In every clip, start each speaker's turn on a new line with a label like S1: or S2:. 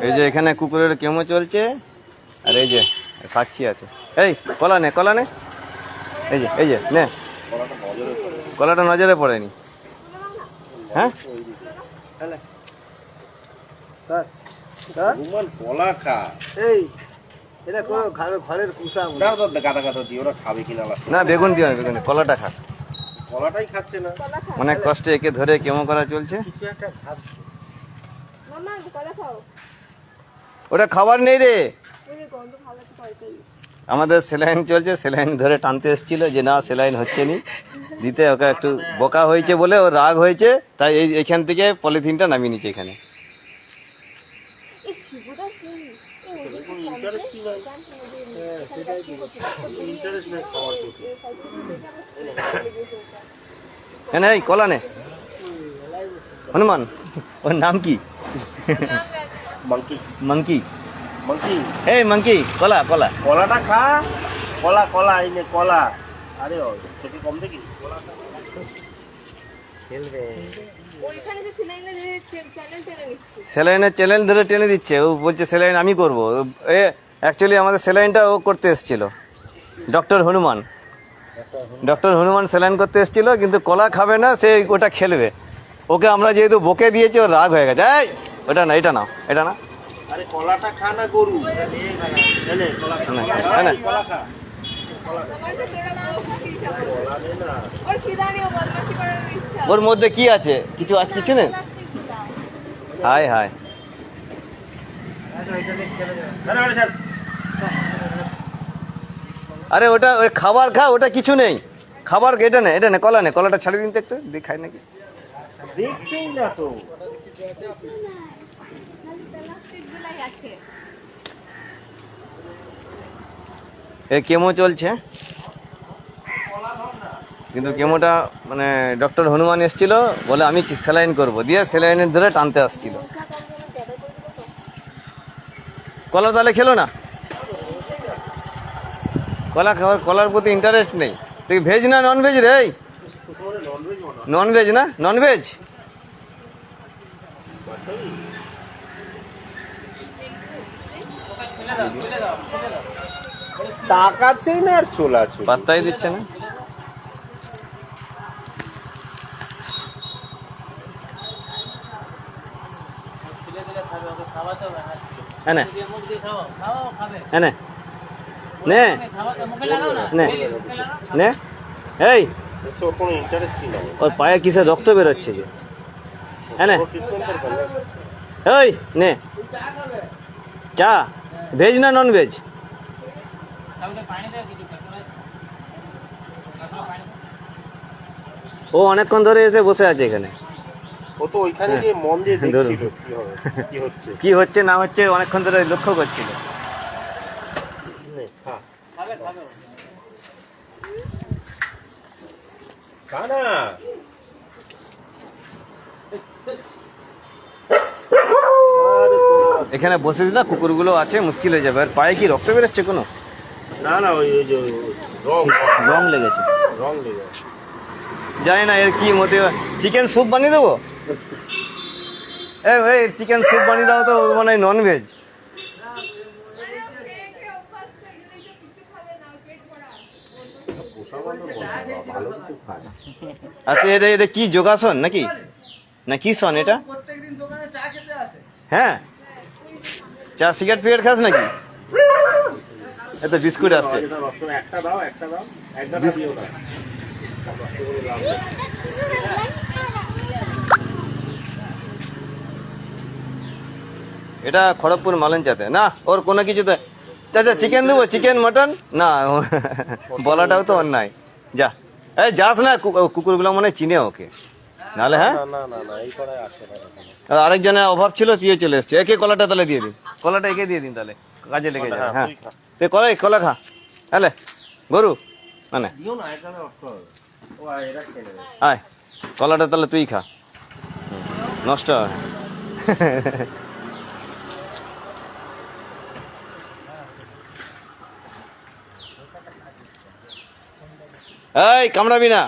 S1: এই যে এখানে কুকুরের কেমো চলছে, আর এই যে সাক্ষী আছে। এই কলা নে, কলা নে, এই যে নে, কলাটা নজরে পড়েনি। হ্যাঁ
S2: কলা খা,
S3: এই এটা কোনো ঘরের কুসা
S2: গাদা গাদা দিয়ে ওরা খাবে কিনা।
S1: না বেগুন দিও না, বেগুন কলাটা খা।
S2: কলাটাই খাচ্ছে না,
S1: অনেক কষ্টে একে ধরে কেমো করা চলছে।
S2: কিছু একটা ভাবছে।
S1: ওটা খাবার নেই রে, আমাদের সেলাইন চলছে, সেলাইন ধরে টানতে এসেছিল যে না সেলাইন হচ্ছে নি দিতে, ওকে একটু বোকা হয়েছে বলে ও রাগ হয়েছে, তাই এইখান থেকে পলিথিনটা নামিয়ে নিচ্ছে এখানে। এই কলা নে, হনুমান ওর নাম কি?
S2: মাংকি
S1: মাংকি,
S2: মাংকি,
S1: এই মাংকি কলা, কলা
S2: কলাটা খা, কলা কলা এই নে কলা। আরে ছোট কম দেখি খেলবে।
S1: স্যালাইনের চ্যানেল ধরে টেনে দিচ্ছে, ও বলছে স্যালাইন আমি করবো। এ অ্যাকচুয়ালি আমাদের স্যালাইনটা ও করতে এসেছিল, ডক্টর হনুমান স্যালাইন করতে এসেছিল, কিন্তু কলা খাবে না, সে ওটা খেলবে। ওকে আমরা যেহেতু বকে দিয়েছি, ওর রাগ হয়ে গেছে। এই ওটা না, এটা নাও, এটা না।
S2: আরে কলাটা খা না গরু, এনে কলা খা, কলা খা।
S1: ওর মধ্যে কি আছে? কিছু আছে? কিছু নেই। হায় হায়, আরে ওটা ওই খাবার খা, ওটা কিছু নেই খাবার। এটা নে, এটা নে, কলা নে, কলাটা ছাড়িয়ে দিন তো একটু, দিয়ে খাই নাকি।
S2: দেখছেই না তো।
S1: এ কেমো চলছে, কিন্তু কেমোটা মানে ডক্টর হনুমান এসেছিল বলে আমি স্যালাইন করবো, দিয়ে স্যালাইনের ধরে টানতে আসছিল। কলা তাহলে খেলো না, কলা খাওয়ার, কলার প্রতি ইন্টারেস্ট নেই। তুই ভেজ না নন ভেজ রে? নন ভেজ না, নন ভেজ।
S2: তাকাচ্ছেই না আর চলে
S1: পাত্তাই দিচ্ছে না। নে নে নে, এই
S2: কোনো ইন্টারেস্টই নাই।
S1: ওর পায়ে কিসে রক্ত বেরোচ্ছে যে। হ্যাঁ এই নে চা, ভেজ না নন ভেজ? ও অনেকক্ষণ ধরে এসে বসে আছে এখানে।
S2: ও তো ওইখানে গিয়ে মন দিয়ে দেখছিল কি
S1: হচ্ছে না হচ্ছে, অনেকক্ষণ ধরে লক্ষ্য করছিল। এখানে বসে না, কুকুরগুলো আছে, মুশকিল হয়ে যাবে। আর পায়ে কি রক্ত বেরোচ্ছে কোনো?
S2: না না, ওই যে
S1: রং লেগেছে,
S2: রং লেগেছে।
S1: জানি না এর কি মতে। চিকেন স্যুপ বানিয়ে দেবো? এই চিকেন স্যুপ বানিয়ে দাও তো, মানে নন ভেজ। আচ্ছা এটা কি যোগাসন নাকি, না কি সন এটা? হ্যাঁ, চা সিগারেট ফিগারেট খাস নাকি? এত বিস্কুট আসছে।
S2: একটা দাও, একটা দাও, একটা দিও না।
S1: এটা খড়গপুর মালঞ্চাতে না, ওর কোনো কিছুতে। চাচা চিকেন দেবো, চিকেন মটন না, বলাটাও তো অন্যায়। যা, এই যাস না, কুকুরগুলো মনে চিনে ওকে, নাহলে। হ্যাঁ আরেকজনের অভাব ছিল, তুইও চলে এসছে। একে কলাটা তাহলে দিয়ে দিন, কলাটা একে দিয়ে দিন, তাহলে কাজে লেগে যাবে। হ্যাঁ তুই কলা খা, হ্যাঁ গরু মানে আয়, কলাটা তাহলে তুই খা, নষ্ট হয়। এই কামড়াবি না,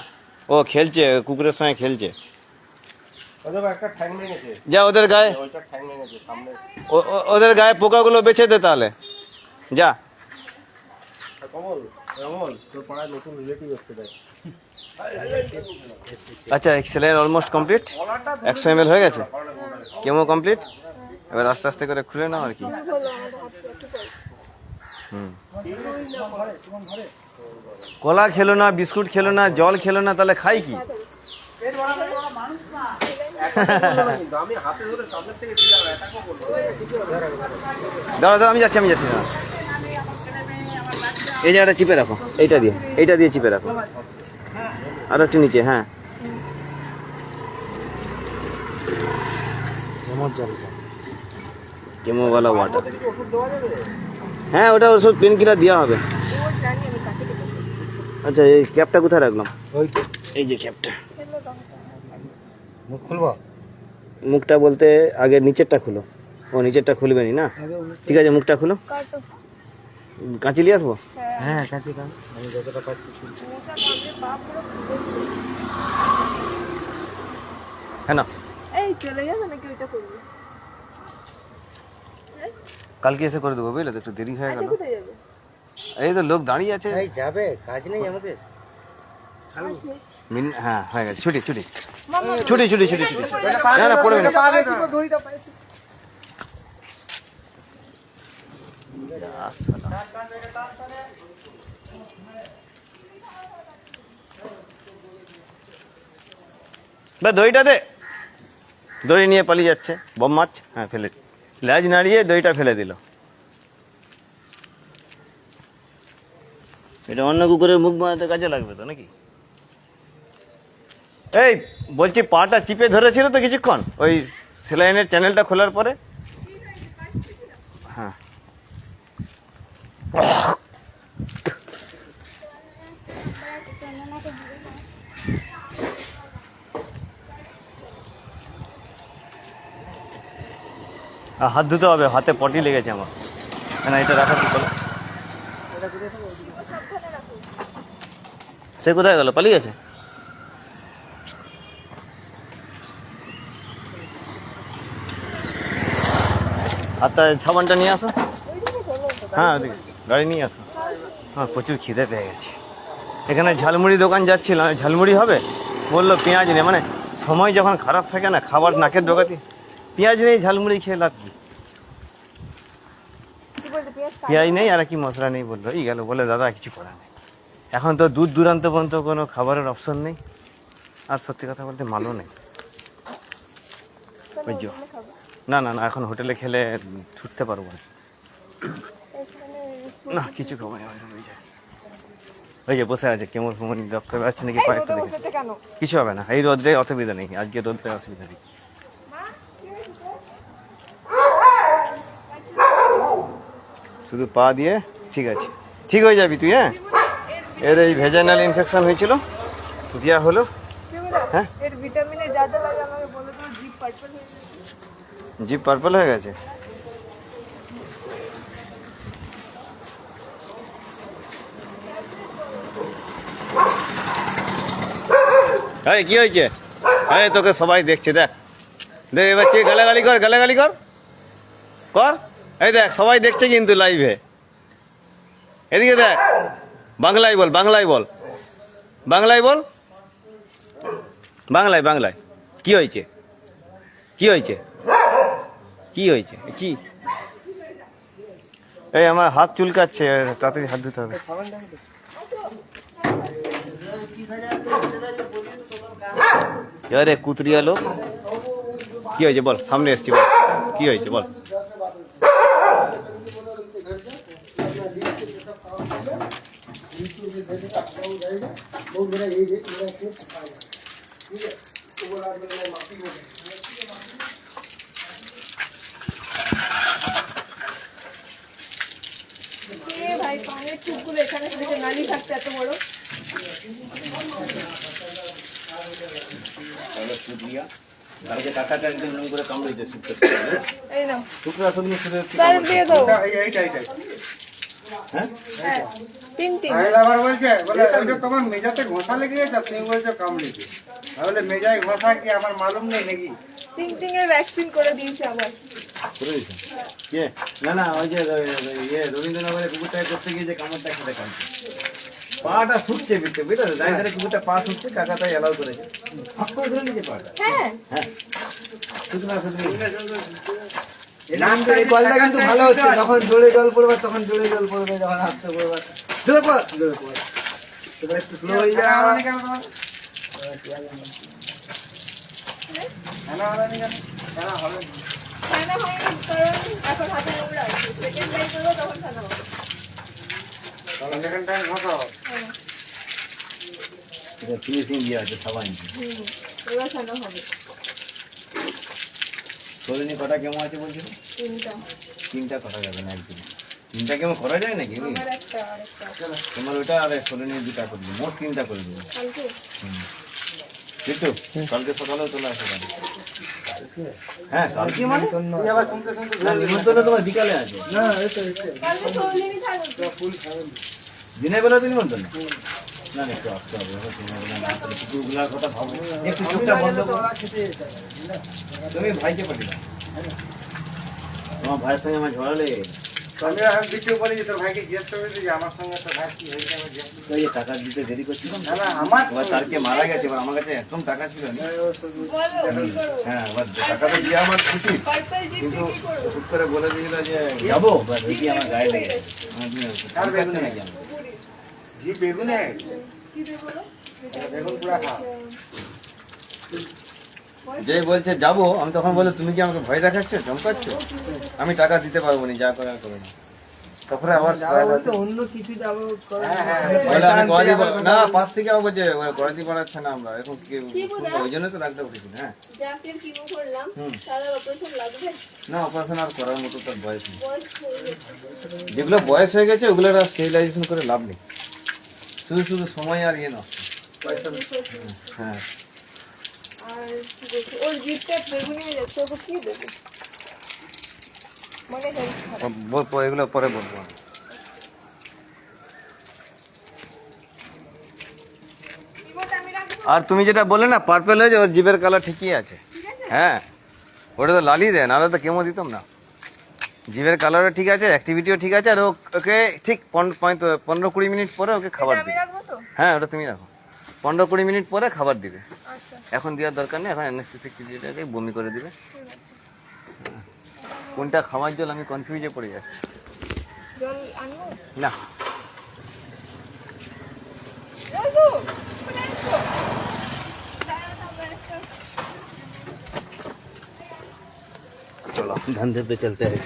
S1: ও খেলছে কুকুরের সঙ্গে খেলছে।
S2: একটা ঠ্যাং ভেঙেছে,
S1: যা ওদের গায়ে,
S2: ওইটা ঠ্যাং ভেঙেছে সামনে।
S1: ওদের গায়ে পোকাগুলো বেছে দে তাহলে, যা।
S2: কমল, কমল, তোর পাড়ায় নতুন রিলেটিভ এসছে দেখ।
S1: আচ্ছা, স্যালাইন অলমোস্ট কমপ্লিট, 100 ml হয়ে গেছে, কেমো কমপ্লিট। এবার আস্তে আস্তে করে খুলে নাও আর কি। কলা খেলো না, বিস্কুট খেলো না, জল খেলো না, তাহলে খাই কি?
S2: আমি হাতে ধরে সামনের থেকে দিলাম, এটাকেও বলবো।
S1: দাঁড়া দাঁড়া, আমি যাচ্ছি না। এই জায়গাটা চিপে রাখো, এইটা দিয়ে চিপে রাখো, আরো একটু নিচে। হ্যাঁ, কেমোওয়ালা ওয়াটার। হ্যাঁ, ওটা ওষুধ পেন কিলার দেওয়া হবে। আচ্ছা, এই ক্যাপটা কোথায় রাখলাম? এই যে ক্যাপটা।
S3: মুখ খুলবো?
S1: মুখটা বলতে আগে নিচেরটা খুলো। ও, নিচেরটা খুলবে না? ঠিক আছে, মুখটা খুলো। কাঁচি নিয়ে আসবো?
S3: হ্যাঁ, কাছে কান, আমি যতটা পাচ্ছি।
S1: হ্যাঁ না,
S4: এই চলে যাবে নাকি ওইটা করবে?
S1: কালকে এসে করে দেবো, বুঝলে তো, একটু দেরি হয়ে গেল।
S4: কোথায় যাবে?
S1: এই তো লোক দাঁড়িয়ে আছে।
S3: এই যাবে, কাজ নেই আমাদের।
S1: হ্যাঁ, হয়ে গেছে, ছুটি।
S4: মামা
S1: ছুটি। না না, পড়বে না। দইটা দে। দই নিয়ে পালিয়ে যাচ্ছে বম মাছ। হ্যাঁ, ফেলে লেজ নাড়িয়ে দইটা ফেলে দিল। এটা অন্য কুকুরের মুখ বানাতে কাজে লাগবে তো নাকি? এই বলছি, পাটা চিপে ধরেছিল তো কিছুক্ষণ, ওই সেলাইনের চ্যানেলটা খোলার পরে। হ্যাঁ, হাত ধুতে হবে, হাতে পটি লেগেছে আমার। না, এটা রাখা কি করো? সে কোথায় গেল? পালিয়ে গেছে? হাতটা সাবানটা নিয়ে আসো। হ্যাঁ, ওদিকে গাড়ি নিয়ে আসো। হ্যাঁ, প্রচুর খিদে পেয়ে গেছে। এখানে ঝালমুড়ি দোকান যাচ্ছিলাম, ঝালমুড়ি হবে বললো, পেঁয়াজ নেই। মানে সময় যখন খারাপ থাকে না, খাবার নাকের ডোকাতে, পেঁয়াজ নেই, ঝালমুড়ি খেয়ে লাভ কি? পেঁয়াজ নেই আর কি মশলা নেই বললো, এই গেল বলে দাদা কিছু করার নেই। এখন তো দূর দূরান্ত পর্যন্ত কোনো খাবারের অপশন নেই, আর সত্যি কথা বলতে মালও নেই। বুঝছো? না, এখন হোটেলে খেলে ছুটতে পারবো না, কিছু খাবো না। ওই যে বসে আছে, কেমন ডক্টর আছে নাকি কয়েকটা দেখে। কিছু হবে না, এই রোদ্রে অসুবিধা নেই, আজকে রোদ্রে অসুবিধা নেই। শুধু পা দিয়ে ঠিক আছে, ঠিক হয়ে যাবি তুই। হ্যাঁ, এর এই ভেজাইনাল ইনফেকশন হয়েছিল, দিয়া হলো। হ্যাঁ,
S4: এর ভিটামিনে যা যা লাগে আমাকে বলে দাও। জিভ পার্পল হয়ে গেছে।
S1: জিভ পার্পল হয়ে গেছে। আরে কি হয়েছে? আরে তোকে সবাই দেখছে, দেখ এবার গালাগালি কর। এই দেখ, সবাই দেখছে কিন্তু লাইভে। এদিকে দেখ, বাংলায় বল। কি হয়েছে? কি এই আমার হাত চুলকাচ্ছে, তাড়াতাড়ি হাত ধুতে হবে। আরে কুতরিয়া লোক, কি হয়েছে বল? সামনে এসছি, বল কি হয়েছে বল।
S4: ভাই, পানের চুপগুলো এখানে থেকে নালি থাকতে এত বড়। এই নাও, স্যার দিয়ে দাও।
S1: হ্যাঁ
S4: হ্যাঁ তিন তিন
S3: সাহেল আবার বলছে বলে ওইটা তোমার মেজাতে ঘষা লেগে গেছে তুমি বলছো কামড়েছে তাহলে মেজায় ঘষা কি আমার মালুম নেই নাকি
S4: তিন তিনের ভ্যাকসিন করে দিয়েছে আবার
S1: করে দিয়েছেন কে না না ওই যে ইয়ে রবীন্দ্রনগরে কুকুরটাকে করতে গিয়ে যে কামড়টা খেতে কামছে পাটা ছুটছে বিটে বুঝলে দাঁড়িয়ে দাঁড়িয়ে কুকুরটা পা ছুটছে কাকা তাই অ্যালাউ করেছে হাত করে ধরে নিচে পাটা
S4: হ্যাঁ
S1: হ্যাঁ শুধু না শুধু
S3: এই বলটা কিন্তু ভালো হচ্ছে যখন জোরে জল পড়বে তখন জোরে জল পড়বে যখন হাতে পড়বে জোরে পড় এবার একটু স্লো হয়ে যায়
S4: ঠান্ডা হয়নি কারণ এখন হাতে নোংরা আছে সেকেন্ড টাইম করবো তখন ঠান্ডা হবে হ্যাঁ
S1: এটা ফিনিশিং দিয়ে আছে সবাই
S4: এবার ঠান্ডা হবে
S1: শরীরে কটা কেমন আছে বলছিল
S4: তিনটা
S1: তিনটা করা যাবে না একদিন তিনটা কেমন করা যায় নাকি
S4: আমার একটা আর একটা
S1: তোমার ওটা আর শরীরে দুটা করে দিবো মোট তিনটা করে দেবো
S4: কালকে
S1: কিন্তু কালকে সকালেও চলে আসো বাড়ি। হ্যাঁ কালকে মানে
S3: তুই আবার শুনতে শুনতে
S1: না, নিমন্ত্রণ তোমার বিকালে আছে
S3: না এই তো
S4: কালকে সৌলিনী থাকবে
S1: দিনের বেলা তো নিমন্ত্রণ না না না, একটু আসতে হবে দিনের বেলা না আসলে কুকুরগুলার কথা ভাবো একটু চোখটা বন্ধ করো তুমি ভাইকে পাঠিয়ে দাও তোমার ভাইয়ের সঙ্গে আমার ঝড়ালে
S3: আমি এখন ভিডিও বলি যে তোর ভাইকে জিজ্ঞেস করবি যে আমার সঙ্গে তোর ভাই কি হয়েছে আমার জিজ্ঞেস
S1: ওই যে টাকা দিতে দেরি করছিলাম
S3: না না আমার
S1: এবার তারকে মারা গেছে এবার আমার কাছে একদম টাকা ছিল না
S4: বলো কি করবো
S1: হ্যাঁ এবার টাকাটা দিয়ে আমার খুশি
S4: পার্পল জিপ
S1: কিন্তু
S4: কি করবো
S1: হুট করে বলে দিল যে যাবো এবার দেখি আমার গায়ে লেগে গেছে।
S3: আর বেগুনে
S1: নাকি আমার?
S3: জি বেগুনে
S4: কি দেবো বলো?
S3: বেগুন পুরা খা
S1: যে বলছে যাবো আমি তখন বলে তুমি কি আমাকে ভয় দেখাচ্ছ চমকাচ্ছ আমি টাকা দিতে পারবো না যা করে করে না তারপরে আবার
S3: অন্য কিছু যাবো
S1: বলে আমি গড়াতি না পাশ থেকে আবার বলছে গড়াতি বাড়াচ্ছে না আমরা এখন কি ওই জন্য তো রাগটা উঠেছিল হ্যাঁ
S4: জাফির কিমো করলাম
S1: হুম।
S4: তাহলে অপারেশন লাগবে
S1: না অপারেশন আর করার মতো তার বয়স নেই
S4: বয়স হয়ে গেছে।
S1: যেগুলো বয়স হয়ে গেছে ওগুলোর আর স্টেরিলাইজেশন করে লাভ নেই শুধু শুধু সময় আর ইয়ে নষ্ট হ্যাঁ
S4: আর কি বলছি ওর জিপটা বেগুনি হয়ে যাচ্ছে ওকে কি দেবো মানে হেল্প খারাপ
S1: এগুলো পরে বলবো আমি।
S4: কিমোটা আমি রাখবো
S1: আর তুমি যেটা বললে না পার্পেল হয়ে ওর জিভের কালার ঠিকই আছে হ্যাঁ ওটা তো লালি দেয় নাহলে তো কেমো দিতাম না জিভের কালারও ঠিক আছে অ্যাক্টিভিটিও ঠিক আছে আর ওকে ঠিক 15-20 মিনিট পরে ওকে খাবার
S4: আমি
S1: দিবে
S4: রাখবো তো
S1: হ্যাঁ ওটা তুমি রাখো 15-20 মিনিট পরে খাবার দিবে
S4: আচ্ছা
S1: এখন দেওয়ার দরকার নেই এখন অ্যানেস্থেসিক দিলে বমি করে দিবে কোনটা খাওয়ার জল আমি কনফিউজে পড়ে যাচ্ছি
S4: জল আনবো
S1: না
S4: রাজু কোথায় আছো? দাঁড়াও তো আমরা একটা
S1: চলো धंधे पे चलते हैं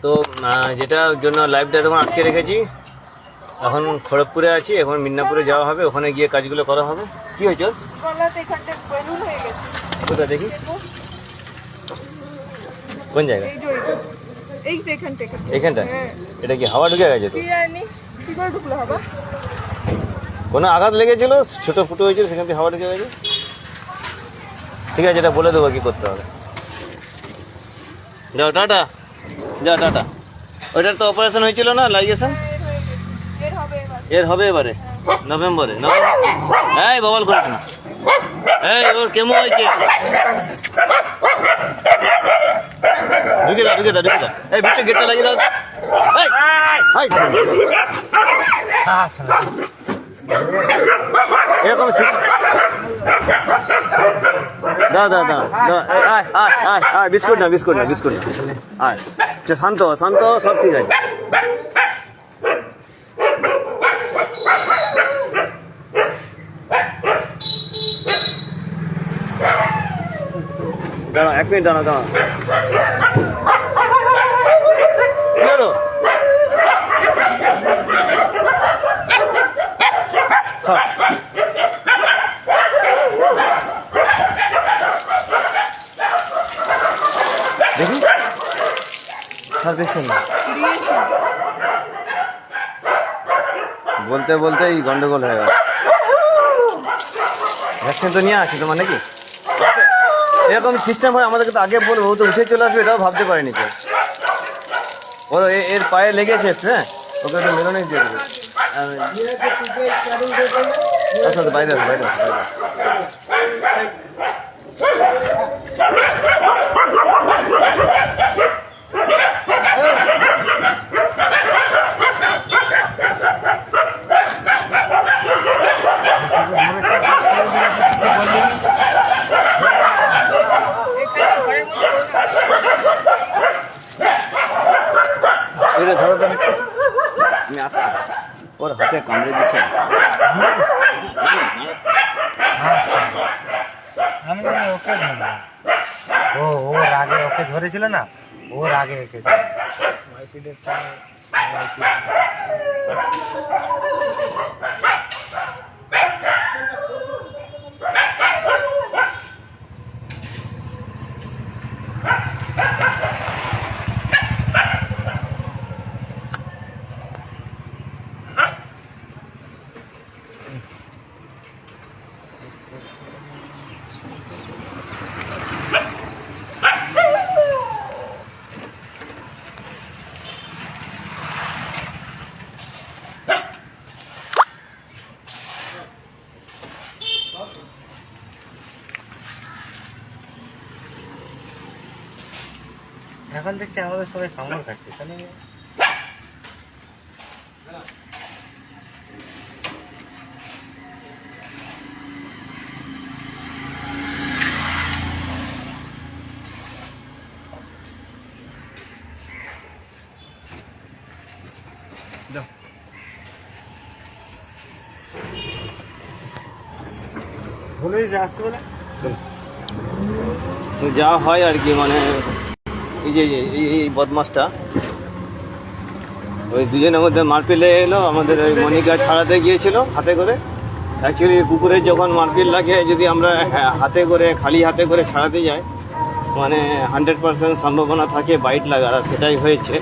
S1: তো যেটার জন্য লাইভটা তখন আটকে রেখেছি এখন খড়গপুরে আছি এখন মিদনাপুরে যাওয়া হবে ওখানে গিয়ে কাজগুলো করা হবে কি হয়েছে ওর?
S4: গলাতে এখানটা বেলুন হয়ে গেছে
S1: কোথায় দেখি
S4: দেখো
S1: কোন জায়গায়
S4: এই যে এই যে এখানটা
S1: এখানটা
S4: হ্যাঁ
S1: এটা কি হাওয়া ঢুকে গেছে তো
S4: কি জানি কি করে ঢুকলো হবা
S1: কোনো আঘাত লেগেছিল ছোট ফুটো হয়েছিল সেখান থেকে হাওয়া ঢুকে গেছে ঠিক আছে এটা বলে দেবো কি করতে হবে যাও টাটা যাও টাটা ওইটার তো অপারেশন হয়েছিল না লাইগেশন
S4: এর হবে এবার
S1: এর হবে এবারে নভেম্বরে এই ববল করিস না এই ওর কেমন হয়েছে ঢুকে দাও ঢুকে দাও ঢুকে দাও এই ভিতরে গেটটা লাগিয়ে দাও এই, এই, এরকম দাও দাও দাও দাও আয় আয় আয় আয় বিস্কুট না বিস্কুট না বিস্কুট না আয় আচ্ছা শান্ত হ, শান্ত হ, সব ঠিক আছে দাঁড়াও 1 মিনিট দাঁড়াও দাঁড়াও কি হলো? সর। দেখি স্যার দেখছেন না বলতে বলতেই গন্ডগোল হয়ে গেল ভ্যাকসিন তো নিয়ে আসি তোমার নাকি এরকম সিস্টেম হয় আমাদেরকে তো আগে বলবো, ও তো উঠে চলে আসবে এটাও ভাবতে পারিনি কেউ। ও এর পায়ে লেগেছে একটু, হ্যাঁ ওকে একটু মেরোনে দিয়ে দেবে। আচ্ছা বাইরে আসো, বাইরে আসো, বাইরে আসো।
S4: এখানে ঘরের মধ্যে
S1: এটা ধরো তো একটু। আমি আসছি, ওর হাতে কামড়ে দিচ্ছে।
S2: আমি জানি ওকে ধরবো। ওর আগে ওকে ধরেছিল না, ওর আগে একে মারপিটের সময় এখন দেখছি আমাদের সবাই কামড় খাচ্ছে, তাহলে বলে যে আসতে বলে
S1: তো যা হয় আর কি, মানে এই যে এই বদমাসটা ওই দুজনের মধ্যে মারপিলে এলো, আমাদের ওই মনিকা ছাড়াতে গিয়েছিল হাতে করে। অ্যাকচুয়ালি কুকুরের যখন মারপিল লাগে, যদি আমরা হাতে করে খালি হাতে করে ছাড়াতে যাই, মানে 100% সম্ভাবনা থাকে বাইট লাগার, আর সেটাই হয়েছে।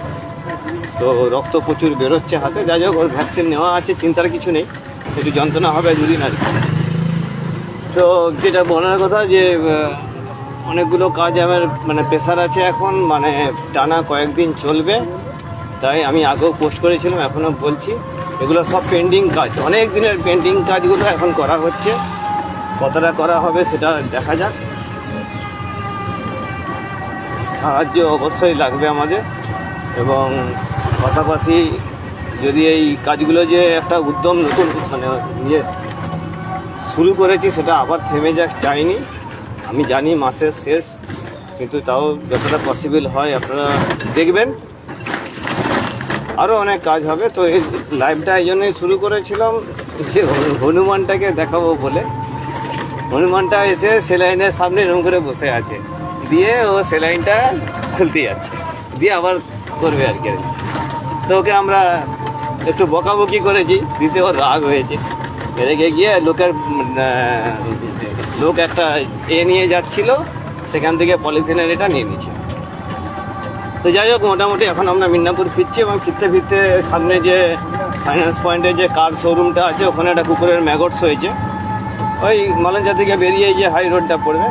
S1: তো রক্ত প্রচুর বেরোচ্ছে হাতে। যাই হোক, ওর ভ্যাকসিন নেওয়া আছে, চিন্তার কিছু নেই, একটু যন্ত্রণা হবে দুদিন আর কি। তো যেটা বলার কথা যে অনেকগুলো কাজ আমার মানে প্রেশার আছে এখন, মানে টানা কয়েকদিন চলবে। তাই আমি আগেও পোস্ট করেছিলাম, এখনও বলছি, এগুলো সব পেন্ডিং কাজ, অনেক দিনের পেন্ডিং কাজগুলো এখন করা হচ্ছে। কতটা করা হবে সেটা দেখা যাক। সাহায্য অবশ্যই লাগবে আমাদের, এবং পাশাপাশি যদি এই কাজগুলো যে একটা উদ্যম নতুন মানে শুরু করেছি সেটা আবার থেমে যাক চাইনি। আমি জানি মাসের শেষ, কিন্তু তাও যতটা পসিবল হয় আপনারা দেখবেন, আরও অনেক কাজ হবে। তো এই লাইভটা এই জন্যই শুরু করেছিলাম যে হনুমানটাকে দেখাবো বলে। হনুমানটা এসে সেলাইনের সামনে এরকম করে বসে আছে, দিয়ে ও সেলাইনটা খুলতে যাচ্ছে, দিয়ে আবার করবে আর কি। তো ওকে আমরা একটু বকাবকি করেছি, দিতে ওর রাগ হয়েছে। রেগে গিয়ে লোক একটা নিয়ে যাচ্ছিল, সেখান থেকে পলিথিনের এটা নিয়ে নিচ্ছে। তো যাই হোক, মোটামুটি এখন আমরা মিদনাপুর ফিরছি, এবং ফিরতে ফিরতে সামনে যে ফাইন্যান্স পয়েন্টের যে কার শোরুমটা আছে, ওখানে একটা কুকুরের ম্যাগটস হয়েছে। ওই মালঞ্চা থেকে বেরিয়ে যে হাই রোডটা পড়বে,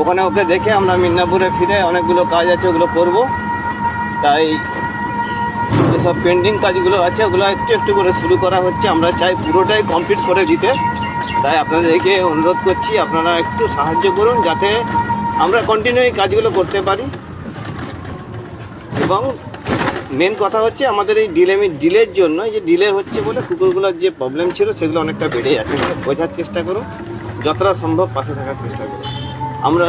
S1: ওখানে ওকে দেখে আমরা মিদনাপুরে ফিরে অনেকগুলো কাজ আছে ওগুলো করব। তাই যেসব পেন্ডিং কাজগুলো আছে ওগুলো একটু একটু করে শুরু করা হচ্ছে। আমরা চাই পুরোটাই কমপ্লিট করে দিতে। তাই আপনাদেরকে অনুরোধ করছি, আপনারা একটু সাহায্য করুন যাতে আমরা কন্টিনিউ এই কাজগুলো করতে পারি। এবং মেন কথা হচ্ছে আমাদের এই ডিলের জন্য, এই যে ডিলে হচ্ছে বলে কুকুরগুলোর যে প্রবলেম ছিল সেগুলো অনেকটা বেড়ে যাচ্ছে। বোঝার চেষ্টা করুন, যতটা সম্ভব পাশে থাকার চেষ্টা করুন। আমরা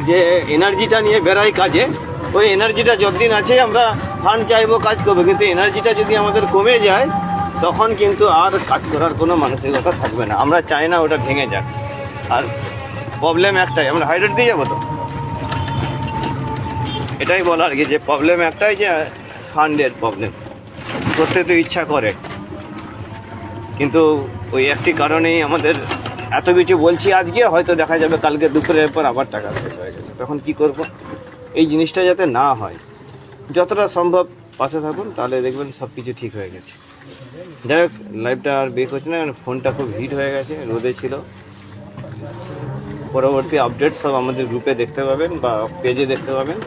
S1: যে এনার্জিটা নিয়ে বেরাই কাজে, ওই এনার্জিটা যতদিন আছে আমরা ফান্ড চাইবো, কাজ করবো, কিন্তু এনার্জিটা যদি আমাদের কমে যায় তখন কিন্তু আর কাজ করার কোনো মানসিকতা থাকবে না। আমরা চাই না ওটা ভেঙে যাক। আর প্রবলেম একটাই, আমরা হাইড্রেট দিয়ে যাবো তো, এটাই বলার কি, যে প্রবলেম একটাই, যে ফান্ডের প্রবলেম। করতে তো ইচ্ছা করে, কিন্তু ওই একটি কারণেই আমাদের এত কিছু বলছি আজকে, হয়তো দেখা যাবে কালকে দুপুরের পর আবার টাকা শেষ হয়ে গেছে, তখন কি করব? এই জিনিসটা যাতে না হয়, যতটা সম্ভব পাশে থাকুন, তাহলে দেখবেন সব কিছু ঠিক হয়ে গেছে। যাই হোক, লাইভটা আর বের করছি না, ফোনটা খুব হিট হয়ে গেছে, রোদে ছিল। পরবর্তী আপডেট সব আমাদের গ্রুপে দেখতে পাবেন বা পেজে দেখতে পাবেন।